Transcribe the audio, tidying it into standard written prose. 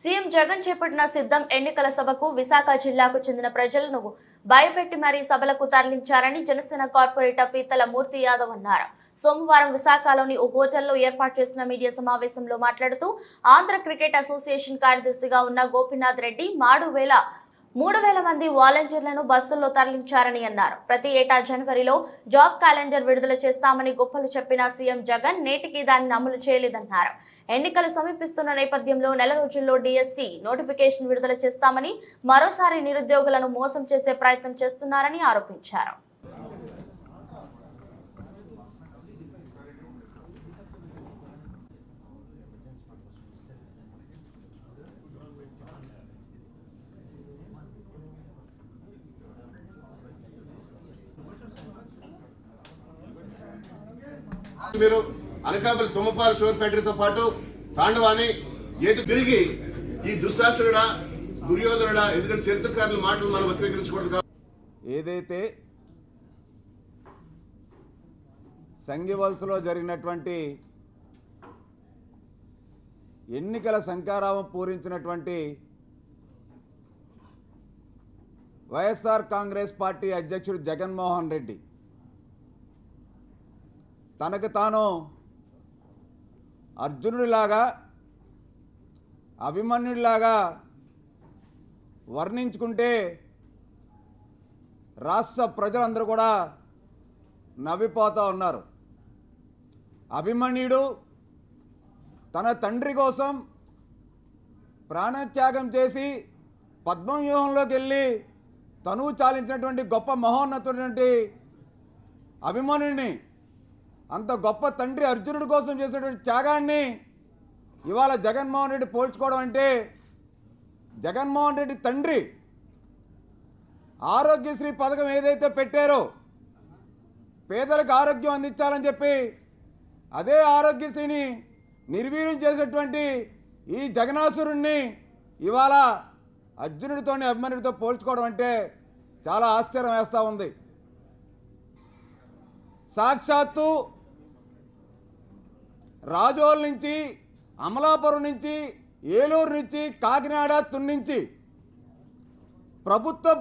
CM Jagan చేపట్టిన సిద్ధం ఎన్నికల సభకు విశాఖ జిల్లాకు చెందిన ప్రజలను భయపెట్టి మరీ సభలకు తరలించారని జనసేన కార్పొరేటర్ పీతల మూర్తి యాదవ్ అన్నారు. సోమవారం విశాఖలోని ఓ హోటల్లో ఏర్పాటు చేసిన మీడియా సమావేశంలో మాట్లాడుతూ ఆంధ్ర క్రికెట్ అసోసియేషన్ కార్యదర్శిగా ఉన్న గోపీనాథ్ రెడ్డి 3,000 మంది వాలంటీర్లను బస్సుల్లో తరలించారని అన్నారు. ప్రతి ఏటా జనవరిలో జాబ్ క్యాలెండర్ విడుదల చేస్తామని గొప్పలు చెప్పిన సీఎం జగన్ నేటికి దాన్ని అమలు చేయలేదన్నారు. ఎన్నికలు సమీపిస్తున్న నేపథ్యంలో నెల రోజుల్లో డిఎస్సి నోటిఫికేషన్ విడుదల చేస్తామని మరోసారి నిరుద్యోగులను మోసం చేసే ప్రయత్నం చేస్తున్నారని ఆరోపించారు. మీరు అనకాపల్లి తుమ్మపాలు షుగర్ ఫ్యాక్టరీతో పాటు తాండవాన్ని ఏటు తిరిగి ఈ దుశ్శాసనుడా దుర్యోధనుడా, ఎందుకంటే చరిత్రకారుల మాటలు మనం వక్రీకరించకూడదు. ఏదైతే సంగివలసలో జరిగినటువంటి ఎన్నికల శంఖారావం పూరించినటువంటి వైఎస్ఆర్ కాంగ్రెస్ పార్టీ అధ్యక్షుడు జగన్మోహన్ రెడ్డి తనకు తాను అర్జునుడిలాగా అభిమన్యుడిలాగా వర్ణించుకుంటే రాష్ట్ర ప్రజలందరూ కూడా నవ్విపోతూ ఉన్నారు. అభిమన్యుడు తన తండ్రి కోసం ప్రాణత్యాగం చేసి పద్మవ్యూహంలోకి వెళ్ళి తనువు చాలించినటువంటి గొప్ప మహోన్నతుడైనటువంటి అభిమన్యుడిని, అంత గొప్ప తండ్రి అర్జునుడి కోసం చేసినటువంటి త్యాగాన్ని ఇవాళ జగన్మోహన్ రెడ్డి పోల్చుకోవడం అంటే, జగన్మోహన్ రెడ్డి తండ్రి ఆరోగ్యశ్రీ పథకం ఏదైతే పెట్టారో పేదలకు ఆరోగ్యం అందించాలని చెప్పి అదే ఆరోగ్యశ్రీని నిర్వీర్యం చేసేటువంటి ఈ జగనాసురుణ్ణి ఇవాళ అర్జునుడితోని అభిమన్యుడితో పోల్చుకోవడం అంటే చాలా ఆశ్చర్యం వేస్తూ ఉంది. సాక్షాత్తు రాజోల్ నుంచి, అమలాపురం నుంచి, ఏలూరు నుంచి, కాకినాడ, తుని నుంచి ప్రభుత్వ